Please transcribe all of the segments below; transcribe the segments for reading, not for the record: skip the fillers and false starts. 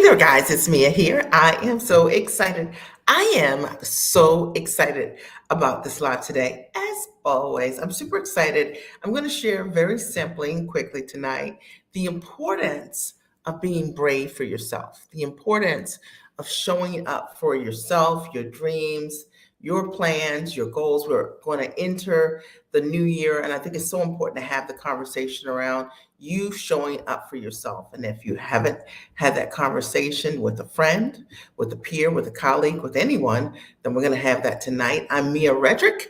there, guys. It's Mia here. I am so excited. I am so excited about this live today. As always, I'm super excited. I'm going to share very simply and quickly tonight the importance of being brave for yourself, the importance of showing up for yourself, your dreams, your plans, your goals. We're going to enter the new year, and I think it's so important to have the conversation around you showing up for yourself. And if you haven't had that conversation with a friend, with a peer, with a colleague, with anyone, then we're going to have that tonight. I'm Mia Redrick,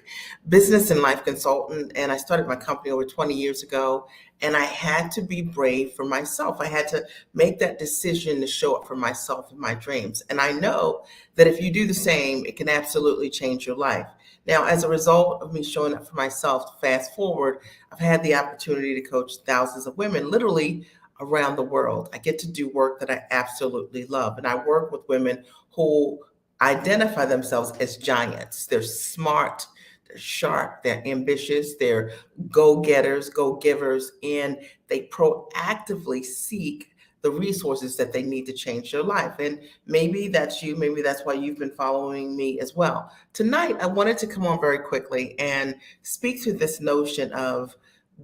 business and life consultant, and I started my company over 20 years ago. And I had to be brave for myself. I had to make that decision to show up for myself and my dreams. And I know that if you do the same, it can absolutely change your life. Now, as a result of me showing up for myself, fast forward, I've had the opportunity to coach thousands of women, literally around the world. I get to do work that I absolutely love. And I work with women who identify themselves as giants. They're smart, they're sharp, they're ambitious, they're go-getters, go-givers, and they proactively seek the resources that they need to change their life. And maybe that's you, maybe that's why you've been following me as well. Tonight, I wanted to come on very quickly and speak to this notion of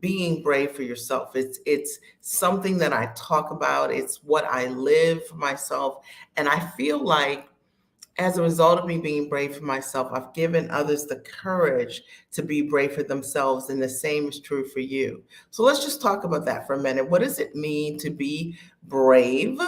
being brave for yourself. It's something that I talk about. It's what I live for myself. And I feel like as a result of me being brave for myself, I've given others the courage to be brave for themselves, and the same is true for you. So let's just talk about that for a minute. What does it mean to be brave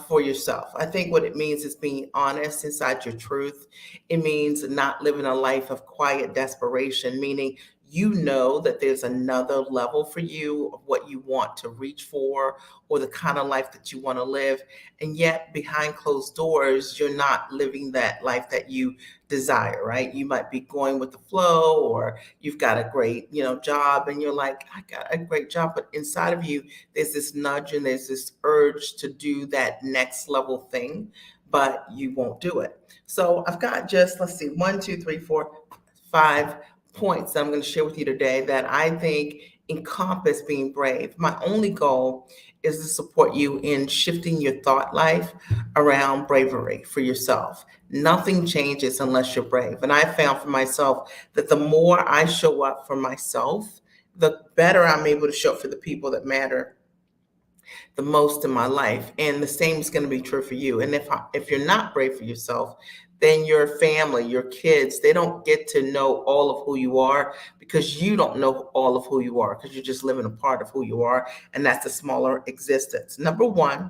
for yourself? I think what it means is being honest inside your truth. It means not living a life of quiet desperation, meaning you know that there's another level for you of what you want to reach for or the kind of life that you want to live. And yet behind closed doors, you're not living that life that you desire, right? You might be going with the flow, or you've got a great, job, and you're like, I got a great job. But inside of you, there's this nudge and there's this urge to do that next level thing, but you won't do it. So I've got just, let's see, 5 points that I'm going to share with you today that I think encompass being brave. My only goal is to support you in shifting your thought life around bravery for yourself. Nothing changes unless you're brave. And I found for myself that the more I show up for myself, the better I'm able to show up for the people that matter the most in my life. And the same is going to be true for you. And if you're not brave for yourself, then your family, your kids, they don't get to know all of who you are, because you don't know all of who you are, because you're just living a part of who you are. And that's a smaller existence. Number one,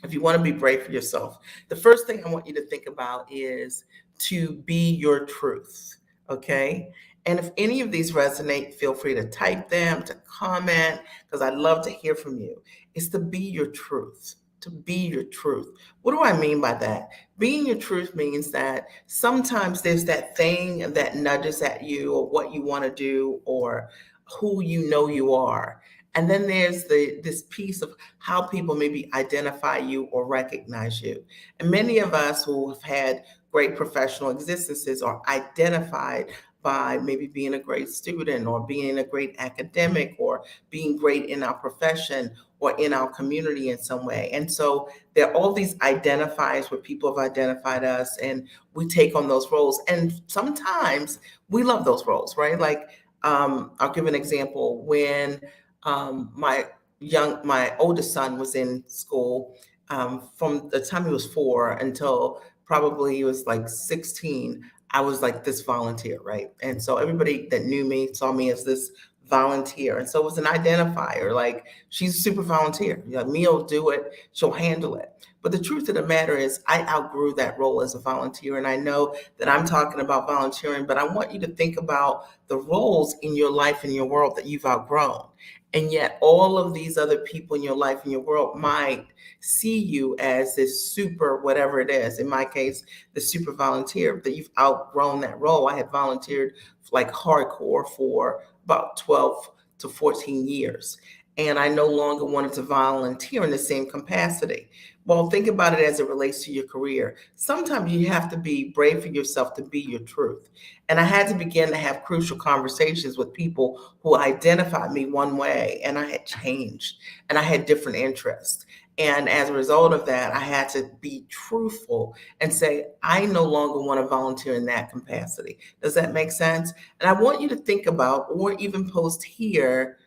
if you want to be brave for yourself, the first thing I want you to think about is to be your truth. Okay. And if any of these resonate, feel free to type them, to comment, because I'd love to hear from you. It's to be your truth. To be your truth. What do I mean by that? Being your truth means that sometimes there's that thing that nudges at you, or what you want to do, or who you know you are. And then there's this piece of how people maybe identify you or recognize you. And many of us who have had great professional existences are identified by maybe being a great student, or being a great academic, or being great in our profession or in our community in some way. And so there are all these identifiers where people have identified us, and we take on those roles. And sometimes we love those roles, right? Like, I'll give an example. When my oldest son was in school, from the time he was 4 until probably he was like 16, I was like this volunteer, right? And so everybody that knew me saw me as this volunteer. And so it was an identifier, like, she's a super volunteer. Mia will do it, she'll handle it. But the truth of the matter is, I outgrew that role as a volunteer. And I know that I'm talking about volunteering, but I want you to think about the roles in your life and your world that you've outgrown. And yet all of these other people in your life and your world might see you as this super whatever it is. In my case, the super volunteer, that you've outgrown that role. I had volunteered like hardcore for about 12 to 14 years. And I no longer wanted to volunteer in the same capacity. Well, think about it as it relates to your career. Sometimes you have to be brave for yourself to be your truth. And I had to begin to have crucial conversations with people who identified me one way, and I had changed, and I had different interests. And as a result of that, I had to be truthful and say, I no longer want to volunteer in that capacity. Does that make sense? And I want you to think about, or even post here,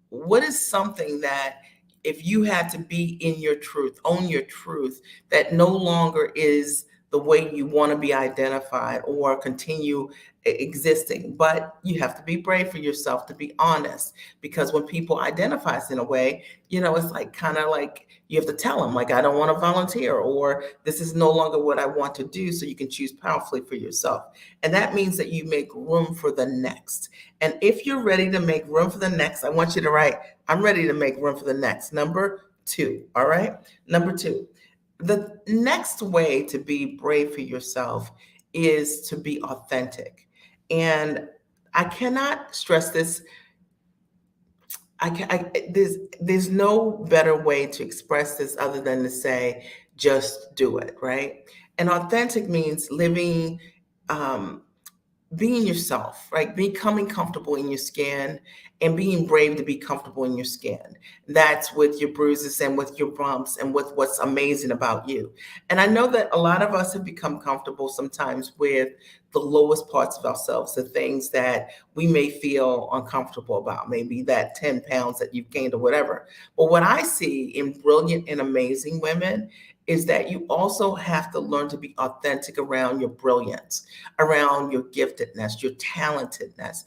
what is something that if you had to be in your truth, own your truth, that no longer is the way you want to be identified or continue existing, but you have to be brave for yourself to be honest, because when people identify us in a way, it's like kind of like you have to tell them, like, I don't want to volunteer, or this is no longer what I want to do, so you can choose powerfully for yourself. And that means that you make room for the next. And if you're ready to make room for the next, I want you to write, I'm ready to make room for the next. Number two, all right? Number two, the next way to be brave for yourself is to be authentic. And I cannot stress this. There's no better way to express this other than to say, just do it, right? And authentic means living, um, being yourself, right? Becoming comfortable in your skin and being brave to be comfortable in your skin. That's with your bruises and with your bumps and with what's amazing about you. And I know that a lot of us have become comfortable sometimes with the lowest parts of ourselves, the things that we may feel uncomfortable about, maybe that 10 pounds that you've gained or whatever. But what I see in brilliant and amazing women is that you also have to learn to be authentic around your brilliance, around your giftedness, your talentedness,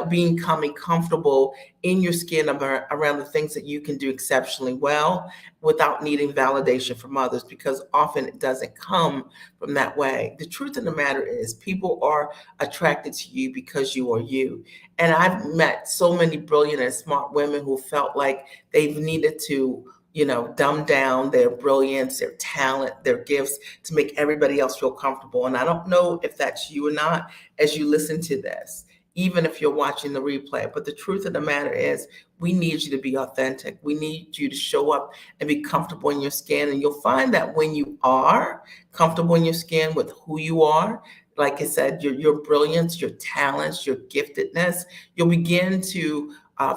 becoming comfortable in your skin around the things that you can do exceptionally well without needing validation from others, because often it doesn't come from that way. The truth of the matter is, people are attracted to you because you are you. And I've met so many brilliant and smart women who felt like they've needed to dumb down their brilliance, their talent, their gifts to make everybody else feel comfortable. And I don't know if that's you or not as you listen to this, even if you're watching the replay. But the truth of the matter is, we need you to be authentic. We need you to show up and be comfortable in your skin. And you'll find that when you are comfortable in your skin with who you are, like I said, your brilliance, your talents, your giftedness, you'll begin to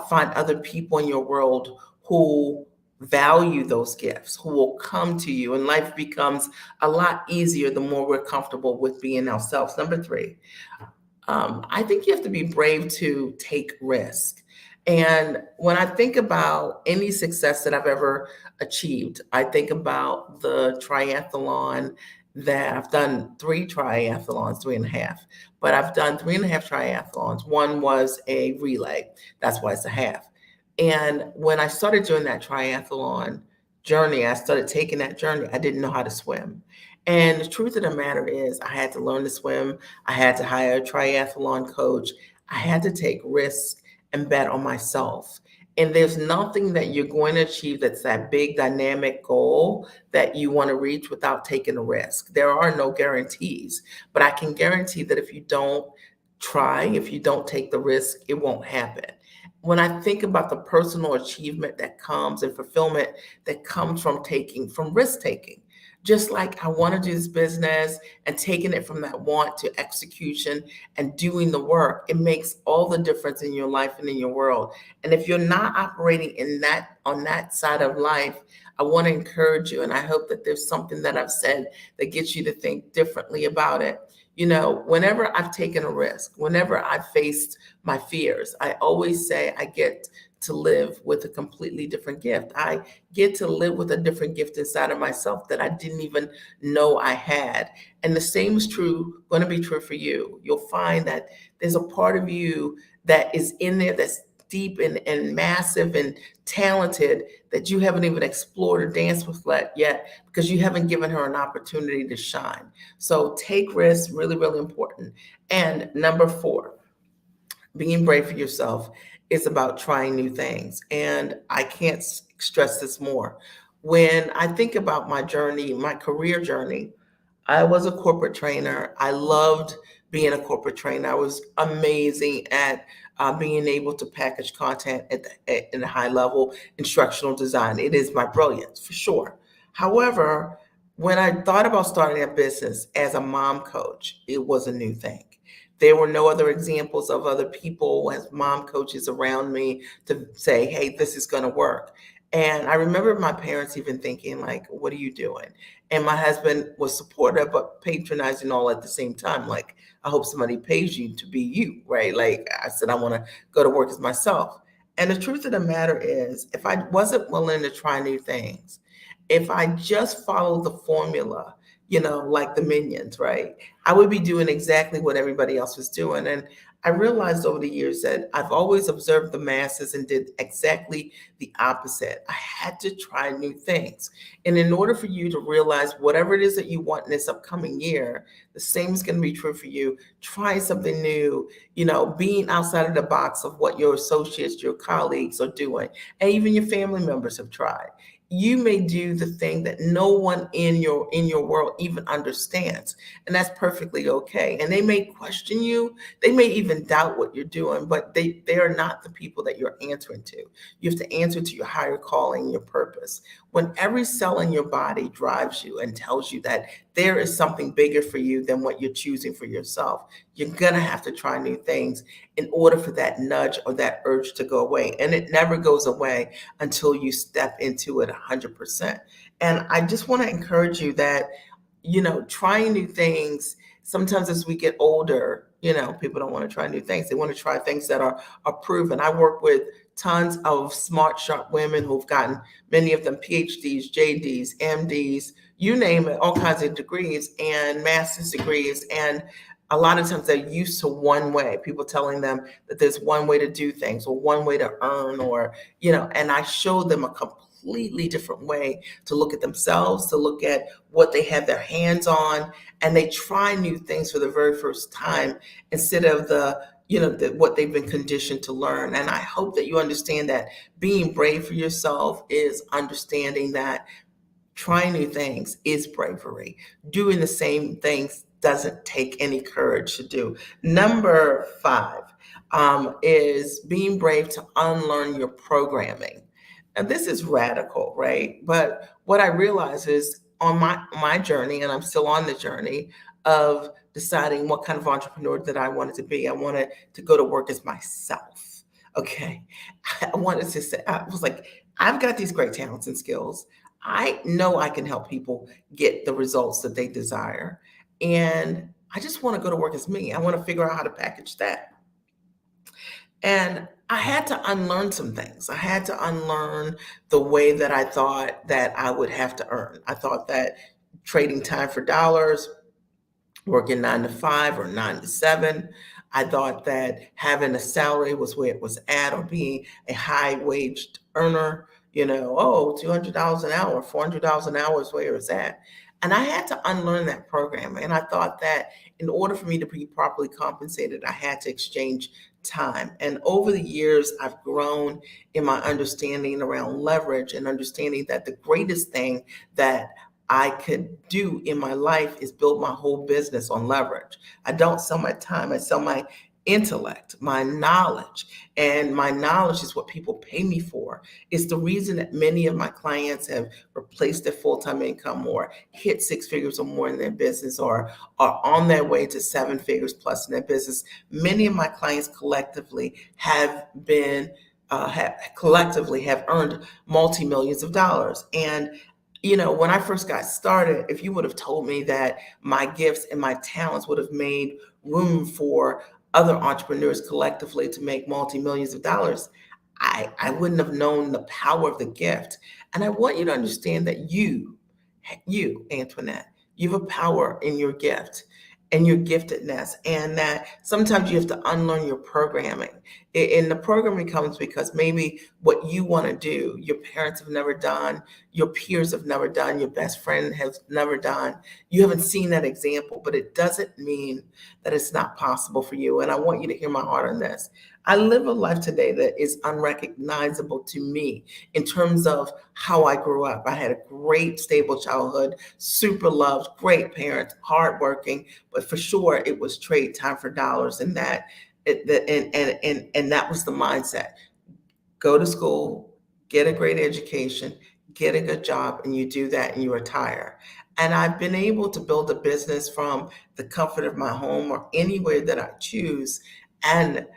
find other people in your world who value those gifts, who will come to you, and life becomes a lot easier the more we're comfortable with being ourselves. Number three, I think you have to be brave to take risk. And when I think about any success that I've ever achieved, I think about the triathlon that I've done, three triathlons, three and a half, but I've done three and a half triathlons. One was a relay, that's why it's a half. And when I started doing that triathlon journey, I started taking that journey, I didn't know how to swim. And the truth of the matter is, I had to learn to swim. I had to hire a triathlon coach. I had to take risks and bet on myself. And there's nothing that you're going to achieve that's that big dynamic goal that you want to reach without taking a risk. There are no guarantees, but I can guarantee that if you don't try, if you don't take the risk, it won't happen. When I think about the personal achievement that comes and fulfillment that comes from risk taking, just like I want to do this business and taking it from that want to execution and doing the work, it makes all the difference in your life and in your world. And if you're not operating in that, on that side of life, I want to encourage you. And I hope that there's something that I've said that gets you to think differently about it. Whenever I've taken a risk, whenever I've faced my fears, I always say I get to live with a completely different gift. I get to live with a different gift inside of myself that I didn't even know I had. And the same is going to be true for you. You'll find that there's a part of you that is in there that's deep and massive and talented that you haven't even explored or danced with yet because you haven't given her an opportunity to shine. So take risks, really, really important. And number four, being brave for yourself is about trying new things. And I can't stress this more. When I think about my journey, my career journey, I was a corporate trainer. I loved being a corporate trainer. I was amazing at being able to package content at a high level, instructional design. It is my brilliance for sure. However, when I thought about starting a business as a mom coach, it was a new thing. There were no other examples of other people as mom coaches around me to say, hey, this is going to work. And I remember my parents even thinking, like, what are you doing? And my husband was supportive, but patronizing all at the same time. Like, I hope somebody pays you to be you, right? Like I said, I want to go to work as myself. And the truth of the matter is, if I wasn't willing to try new things, if I just followed the formula, like the minions, right? I would be doing exactly what everybody else was doing. And I realized over the years that I've always observed the masses and did exactly the opposite. I had to try new things. And in order for you to realize whatever it is that you want in this upcoming year, the same is going to be true for you. Try something new, being outside of the box of what your associates, your colleagues are doing, and even your family members have tried. You may do the thing that no one in your world even understands, and that's perfectly okay. And they may question you, they may even doubt what you're doing, but they are not the people that you're answering to. You have to answer to your higher calling, your purpose. When every cell in your body drives you and tells you that there is something bigger for you than what you're choosing for yourself, you're gonna have to try new things in order for that nudge or that urge to go away. And it never goes away until you step into it 100%. And I just want to encourage you that, trying new things, sometimes as we get older, people don't want to try new things. They want to try things that are proven. I work with tons of smart, sharp women who've gotten, many of them PhDs, JDs, MDs, you name it, all kinds of degrees and master's degrees. And a lot of times they're used to one way, people telling them that there's one way to do things or one way to earn, or, and I show them a completely different way to look at themselves, to look at what they have their hands on, and they try new things for the very first time instead of what they've been conditioned to learn. And I hope that you understand that being brave for yourself is understanding that trying new things is bravery. Doing the same things doesn't take any courage to do. Number 5 is being brave to unlearn your programming. And this is radical, right? But what I realize is on my journey, and I'm still on the journey of deciding what kind of entrepreneur that I wanted to be. I wanted to go to work as myself. Okay. I wanted to say, I was like, I've got these great talents and skills. I know I can help people get the results that they desire. And I just want to go to work as me. I want to figure out how to package that. And I had to unlearn some things. I had to unlearn the way that I thought that I would have to earn. I thought that trading time for dollars, working 9 to 5 or 9 to 7. I thought that having a salary was where it was at, or being a high waged earner, $200 an hour, $400 an hour is where it's at. And I had to unlearn that program. And I thought that in order for me to be properly compensated, I had to exchange time. And over the years, I've grown in my understanding around leverage and understanding that the greatest thing that I could do in my life is build my whole business on leverage. I don't sell my time, I sell my intellect, my knowledge. And my knowledge is what people pay me for. It's the reason that many of my clients have replaced their full-time income or hit 6 figures or more in their business, or are on their way to 7 figures plus in their business. Many of my clients collectively have been collectively have earned multi-millions of dollars. And when I first got started, if you would have told me that my gifts and my talents would have made room for other entrepreneurs collectively to make multi-millions of dollars, I wouldn't have known the power of the gift. And I want you to understand that you, Antoinette, you have a power in your gift and your giftedness, and that sometimes you have to unlearn your programming. And the programming comes because maybe what you want to do, your parents have never done, your peers have never done, your best friend has never done. You haven't seen that example, but it doesn't mean that it's not possible for you. And I want you to hear my heart on this. I live a life today that is unrecognizable to me in terms of how I grew up. I had a great, stable childhood, super loved, great parents, hardworking, but for sure it was trade time for dollars, and that was the mindset. Go to school, get a great education, get a good job, and you do that and you retire. And I've been able to build a business from the comfort of my home or anywhere that I choose. And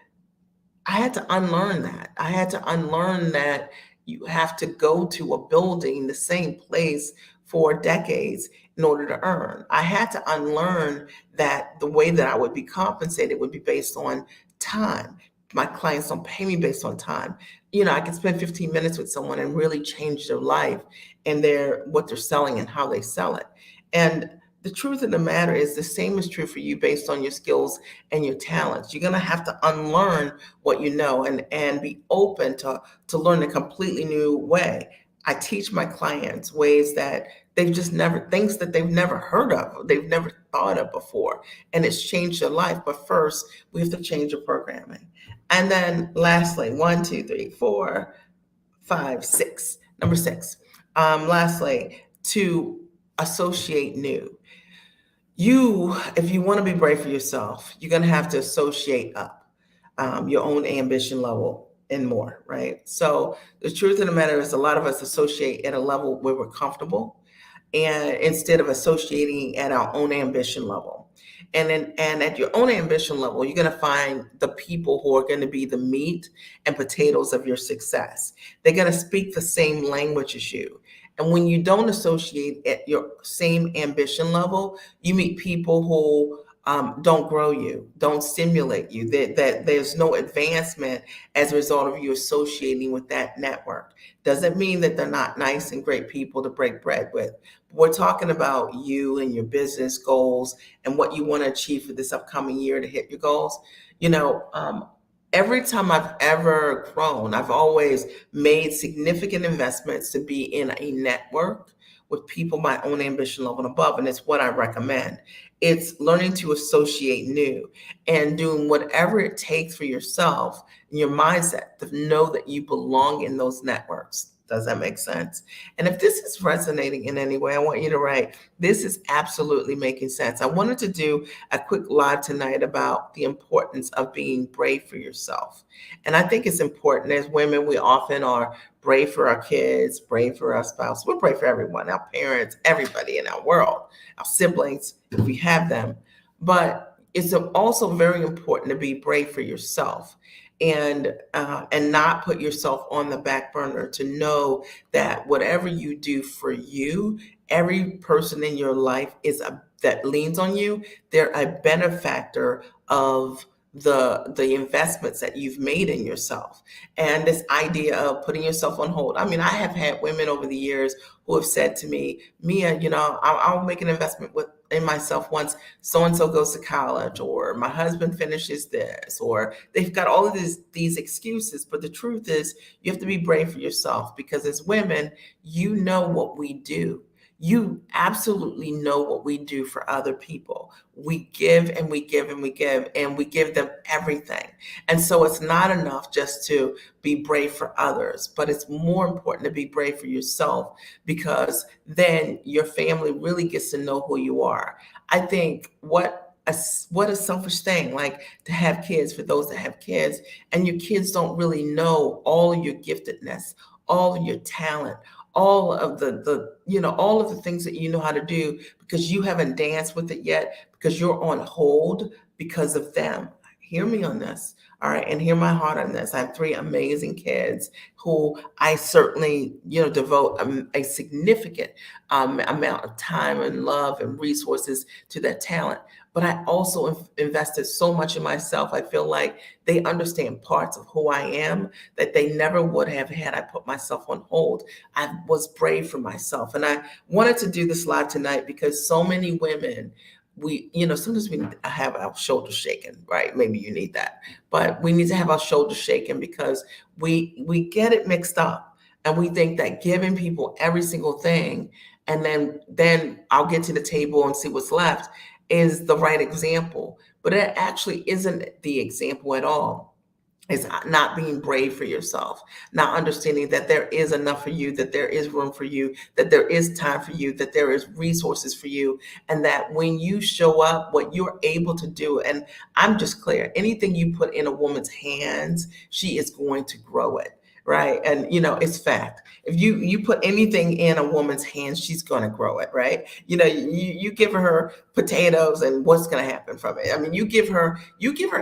I had to unlearn that. I had to unlearn that you have to go to a building, the same place for decades in order to earn. I had to unlearn that the way that I would be compensated would be based on time. My clients don't pay me based on time. I can spend 15 minutes with someone and really change their life and what they're selling and how they sell it. And the truth of the matter is the same is true for you based on your skills and your talents. You're going to have to unlearn what you know and be open to learn a completely new way. I teach my clients ways that they've just never, things that they've never heard of, they've never thought of before, and it's changed their life. But first, we have to change your programming. And then lastly, one, two, three, four, five, six. Number six. Lastly, to associate new. If you want to be brave for yourself, you're going to have to associate up your own ambition level and more, right? So the truth of the matter is a lot of us associate at a level where we're comfortable and instead of associating at our own ambition level. And at your own ambition level, you're going to find the people who are going to be the meat and potatoes of your success. They're going to speak the same language as you. And when you don't associate at your same ambition level, you meet people who don't grow you, don't stimulate you, that there's no advancement as a result of you associating with that network. Doesn't mean that they're not nice and great people to break bread with. We're talking about you and your business goals and what you want to achieve for this upcoming year to hit your goals. Every time I've ever grown, I've always made significant investments to be in a network with people my own ambition level and above, and it's what I recommend. It's learning to associate new and doing whatever it takes for yourself and your mindset to know that you belong in those networks. Does that make sense? And if this is resonating in any way, I want you to write, this is absolutely making sense. I wanted to do a quick live tonight about the importance of being brave for yourself. And I think it's important as women, we often are brave for our kids, brave for our spouse. We're brave for everyone, our parents, everybody in our world, our siblings, if we have them. But it's also very important to be brave for yourself and not put yourself on the back burner, to know that whatever you do for you, every person in your life that leans on you, they're a benefactor of the investments that you've made in yourself. And this idea of putting yourself on hold. I mean, I have had women over the years who have said to me, Mia, I'll make an investment in myself once so-and-so goes to college, or my husband finishes this, or they've got all of these excuses. But the truth is, you have to be brave for yourself, because as women, you know what we do. You absolutely know what we do for other people. We give and we give and we give, and we give them everything. And so it's not enough just to be brave for others, but it's more important to be brave for yourself, because then your family really gets to know who you are. I think what a selfish thing, like to have kids, for those that have kids, and your kids don't really know all of your giftedness, all of your talent, all of all of the things that you know how to do, because you haven't danced with it yet, because you're on hold because of them. Hear me on this. All right. And hear my heart on this. I have three amazing kids who I certainly, devote a significant amount of time and love and resources to that talent. But I also invested so much in myself. I feel like they understand parts of who I am that they never would have had I put myself on hold. I was brave for myself. And I wanted to do this live tonight because so many women, sometimes we need to have our shoulders shaken, right? Maybe you need that, but we need to have our shoulders shaken, because we get it mixed up, and we think that giving people every single thing, and then I'll get to the table and see what's left, is the right example. But it actually isn't the example at all. It's not being brave for yourself, not understanding that there is enough for you, that there is room for you, that there is time for you, that there is resources for you, and that when you show up, what you're able to do, and I'm just clear, anything you put in a woman's hands, she is going to grow it. right? And it's fact. If you put anything in a woman's hands, she's going to grow it, right? You give her potatoes, and what's going to happen from it? I mean, you give her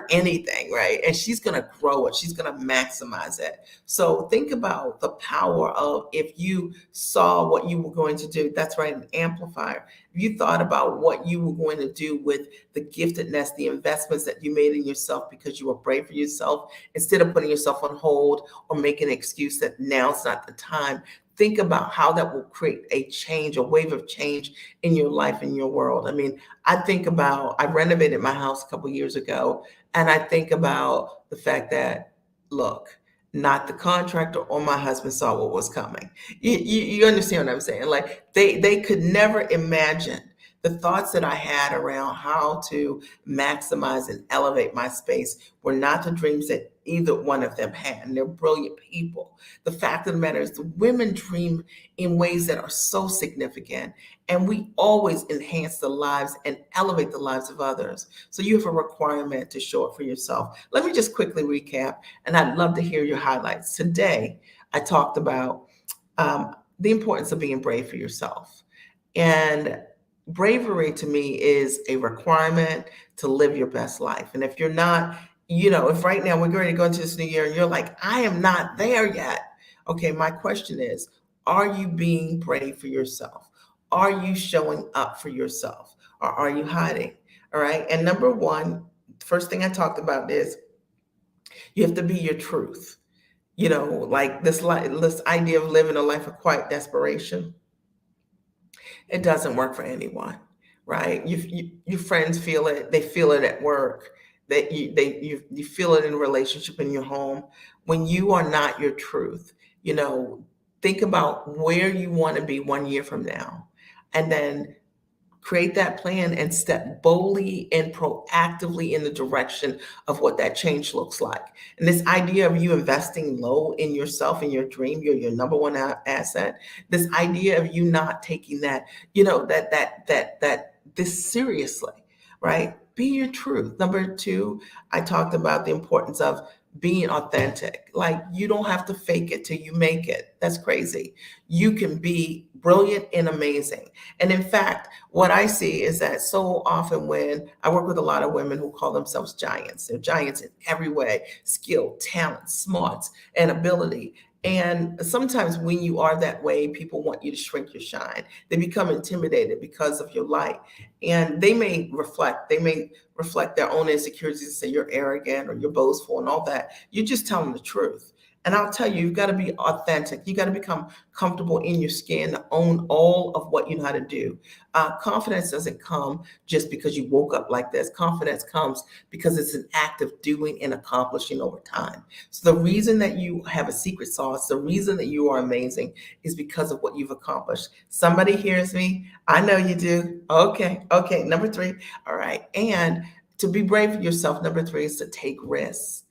anything, right? And she's going to grow it. She's going to maximize it. So think about the power of, if you saw what you were going to do, that's right, an amplifier. If you thought about what you were going to do with the giftedness, the investments that you made in yourself because you were brave for yourself, instead of putting yourself on hold or making an excuse that now's not the time, think about how that will create a change, a wave of change in your life, in your world. I mean, I renovated my house a couple years ago, and I think about the fact that, look, not the contractor or my husband saw what was coming. You understand what I'm saying? Like, they could never imagine the thoughts that I had around how to maximize and elevate my space were not the dreams that either one of them had. And they're brilliant people. The fact of the matter is, the women dream in ways that are so significant, and we always enhance the lives and elevate the lives of others. So you have a requirement to show up for yourself. Let me just quickly recap, and I'd love to hear your highlights. Today, I talked about the importance of being brave for yourself. And bravery to me is a requirement to live your best life. And if you're not, if right now we're going to go into this new year and you're like, I am not there yet. Okay, my question is, are you being brave for yourself? Are you showing up for yourself? Or are you hiding? All right. And number one, first thing I talked about is you have to be your truth. Like this idea of living a life of quiet desperation, it doesn't work for anyone, right? Your friends feel it. They feel it at work. That you feel it in a relationship, in your home. When you are not your truth, think about where you want to be 1 year from now, and then create that plan and step boldly and proactively in the direction of what that change looks like. And this idea of you investing low in yourself and your dream, you're your number one asset. This idea of you not taking that, this seriously, right? Be your truth. Number two, I talked about the importance of being authentic. Like, you don't have to fake it till you make it. That's crazy. You can be brilliant and amazing. And in fact, what I see is that so often when I work with a lot of women who call themselves giants, they're giants in every way: skill, talent, smarts, and ability. And sometimes when you are that way, people want you to shrink your shine. They become intimidated because of your light. And they may reflect their own insecurities and say you're arrogant or you're boastful and all that. You just tell them the truth. And I'll tell you, you've got to be authentic. You got to become comfortable in your skin, to own all of what you know how to do. Confidence doesn't come just because you woke up like this. Confidence comes because it's an act of doing and accomplishing over time. So the reason that you have a secret sauce, the reason that you are amazing, is because of what you've accomplished. Somebody hears me. I know you do. Okay. Okay. Number three. All right. And to be brave for yourself, number three is to take risks.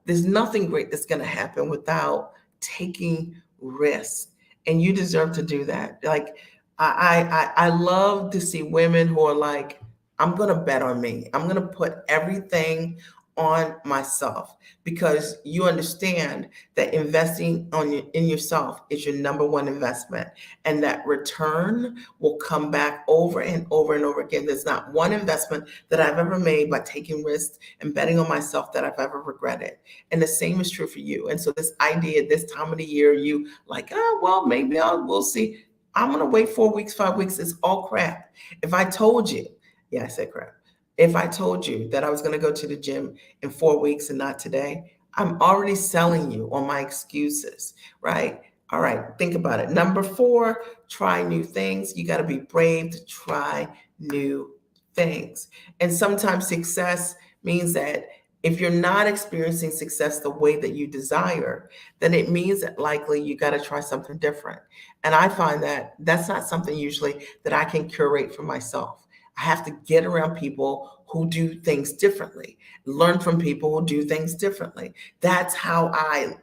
There's nothing great that's going to happen without taking risks, and you deserve to do that. Like, I love to see women who are like, I'm going to bet on me. I'm going to put everything on myself, because you understand that investing in yourself is your number one investment, and that return will come back over and over and over again. There's not one investment that I've ever made by taking risks and betting on myself that I've ever regretted. And the same is true for you. And so this idea, this time of the year, you like, oh, well, maybe we'll see. I'm going to wait 4 weeks, 5 weeks. It's all crap. If I told you, yeah, I said crap. If I told you that I was going to go to the gym in 4 weeks and not today, I'm already selling you on my excuses, right? All right, think about it. Number four, try new things. You got to be brave to try new things. And sometimes success means that if you're not experiencing success the way that you desire, then it means that likely you got to try something different. And I find that that's not something usually that I can curate for myself. I have to get around people who do things differently, learn from people who do things differently. That's how I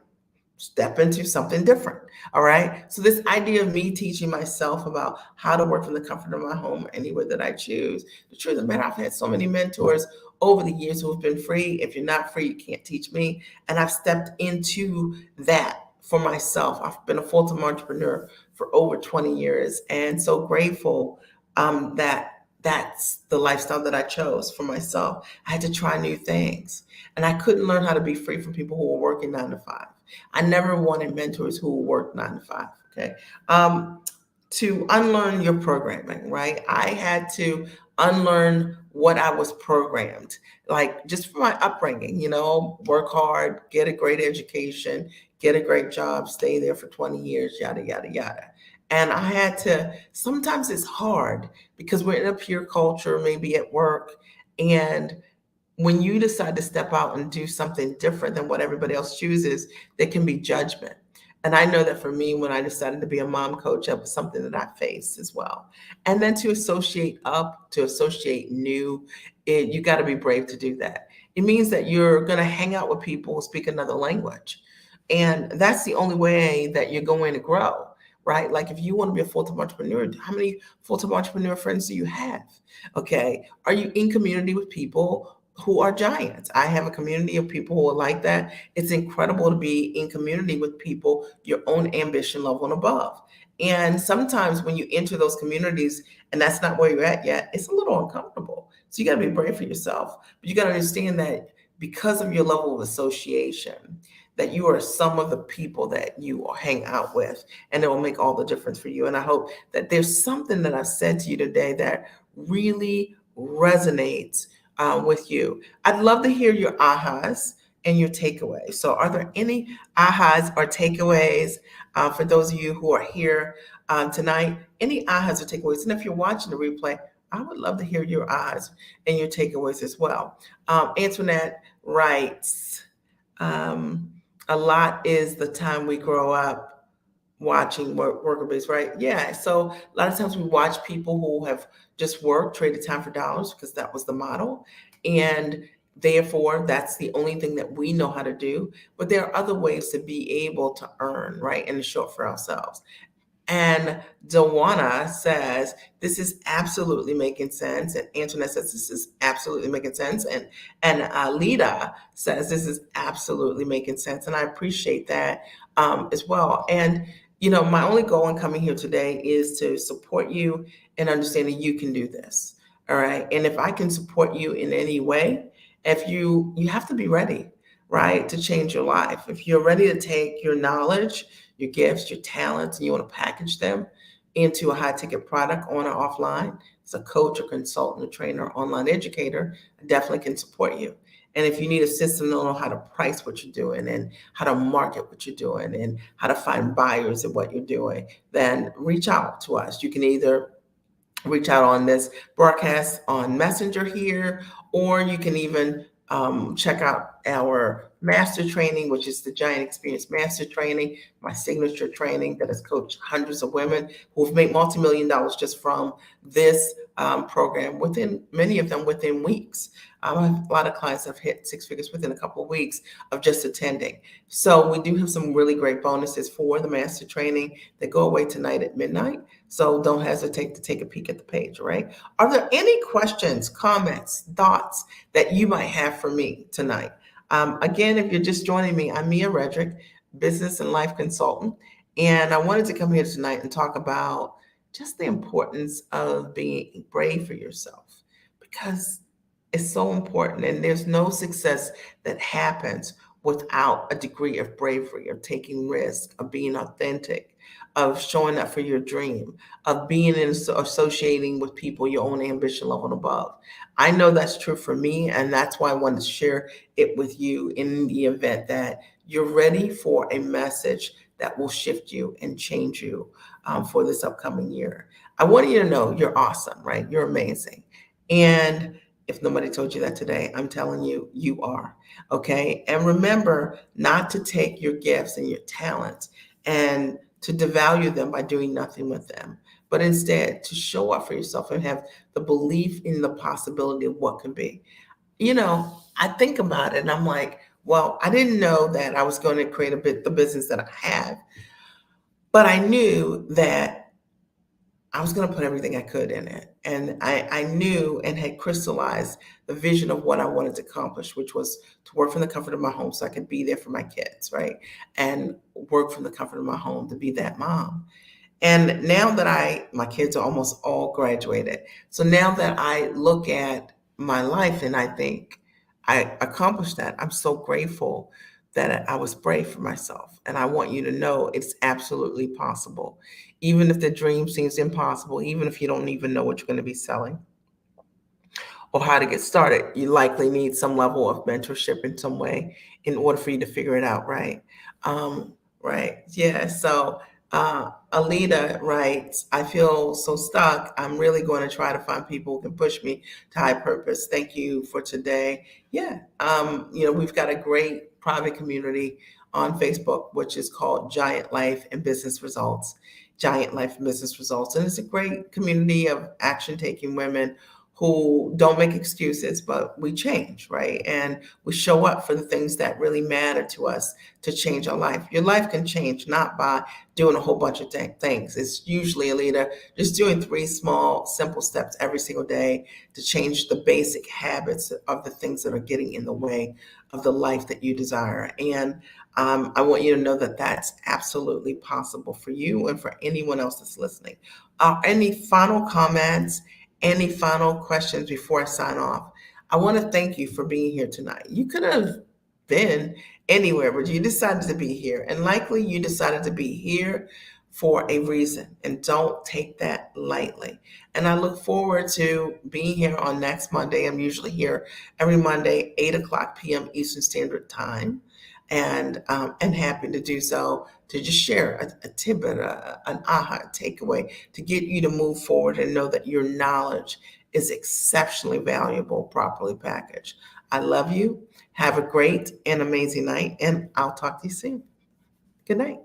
step into something different. All right. So this idea of me teaching myself about how to work from the comfort of my home any way that I choose. The truth of the matter, I've had so many mentors over the years who have been free. If you're not free, you can't teach me. And I've stepped into that for myself. I've been a full-time entrepreneur for over 20 years and so grateful that that's the lifestyle that I chose for myself. I had to try new things and I couldn't learn how to be free from people who were working 9 to 5. I never wanted mentors who worked 9 to 5. Okay. Um, to unlearn your programming, right? I had to unlearn what I was programmed, like just from my upbringing, work hard, get a great education, get a great job, stay there for 20 years, yada, yada, yada. And I had to, sometimes it's hard because we're in a peer culture, maybe at work. And when you decide to step out and do something different than what everybody else chooses, there can be judgment. And I know that for me, when I decided to be a mom coach, that was something that I faced as well. And then to associate up, to associate new, you got to be brave to do that. It means that you're going to hang out with people who speak another language. And that's the only way that you're going to grow, right? Like if you want to be a full-time entrepreneur, how many full-time entrepreneur friends do you have? Okay. Are you in community with people who are giants? I have a community of people who are like that. It's incredible to be in community with people your own ambition level and above. And sometimes when you enter those communities and that's not where you're at yet, it's a little uncomfortable. So you got to be brave for yourself. But you got to understand that because of your level of association, that you are some of the people that you hang out with, and it will make all the difference for you. And I hope that there's something that I've said to you today that really resonates with you. I'd love to hear your ahas and your takeaways. So, are there any ahas or takeaways for those of you who are here tonight? Any ahas or takeaways? And if you're watching the replay, I would love to hear your ahas and your takeaways as well. Antoinette writes, a lot is the time we grow up watching worker bees, right? Yeah. So a lot of times we watch people who have just worked, traded time for dollars because that was the model. And therefore, that's the only thing that we know how to do. But there are other ways to be able to earn, right? And to show up for ourselves. And Dewana says, this is absolutely making sense. And Antoinette says, this is absolutely making sense. And Lita says, this is absolutely making sense. And I appreciate that as well. And, my only goal in coming here today is to support you and understanding you can do this. All right. And if I can support you in any way, if you have to be ready, right, to change your life. If you're ready to take your knowledge, your gifts, your talents, and you want to package them into a high ticket product on or offline, as a coach, a consultant, a trainer, online educator, I definitely can support you. And if you need a system to know how to price what you're doing and how to market what you're doing and how to find buyers of what you're doing, then reach out to us. You can either reach out on this broadcast on Messenger here, or you can even check out our master training, which is the Giant Experience Master Training, my signature training that has coached hundreds of women who have made multi-million dollars just from this program, many of them within weeks. I have a lot of clients that have hit six figures within a couple of weeks of just attending. So we do have some really great bonuses for the master training that go away tonight at midnight. So don't hesitate to take a peek at the page, right? Are there any questions, comments, thoughts that you might have for me tonight? Again, if you're just joining me, I'm Mia Redrick, business and life consultant. And I wanted to come here tonight and talk about just the importance of being brave for yourself, because it's so important. And there's no success that happens without a degree of bravery, of taking risks, of being authentic, of showing up for your dream, of being associating with people your own ambition level and above. I know that's true for me, and that's why I wanted to share it with you in the event that you're ready for a message that will shift you and change you for this upcoming year. I want you to know you're awesome, right? You're amazing. And if nobody told you that today, I'm telling you, you are. Okay. And remember not to take your gifts and your talents and to devalue them by doing nothing with them, but instead to show up for yourself and have the belief in the possibility of what can be. I think about it and I'm like, well, I didn't know that I was going to create the business that I have, but I knew that I was going to put everything I could in it. And I knew and had crystallized the vision of what I wanted to accomplish, which was to work from the comfort of my home so I could be there for my kids, right? And work from the comfort of my home to be that mom. And now that my kids are almost all graduated. So now that I look at my life and I think I accomplished that, I'm so grateful that I was brave for myself. And I want you to know it's absolutely possible. Even if the dream seems impossible, even if you don't even know what you're going to be selling or how to get started, you likely need some level of mentorship in some way in order for you to figure it out, right? Right. Yeah. So Alita writes, I feel so stuck. I'm really going to try to find people who can push me to high purpose. Thank you for today. Yeah. We've got a great private community on Facebook, which is called Giant Life and Business Results. Giant Life and Business Results. And it's a great community of action taking women who don't make excuses, but we change, right? And we show up for the things that really matter to us to change our life. Your life can change not by doing a whole bunch of things. It's usually, Alita, just doing 3 small, simple steps every single day to change the basic habits of the things that are getting in the way of the life that you desire. And I want you to know that that's absolutely possible for you and for anyone else that's listening. Any final comments? Any final questions before I sign off? I want to thank you for being here tonight. You could have been anywhere, but you decided to be here. And likely you decided to be here for a reason. And don't take that lightly. And I look forward to being here on next Monday. I'm usually here every Monday, 8 o'clock p.m. Eastern Standard Time. And happy to do so, to just share a tidbit, an aha takeaway to get you to move forward and know that your knowledge is exceptionally valuable, properly packaged. I love you. Have a great and amazing night, and I'll talk to you soon. Good night.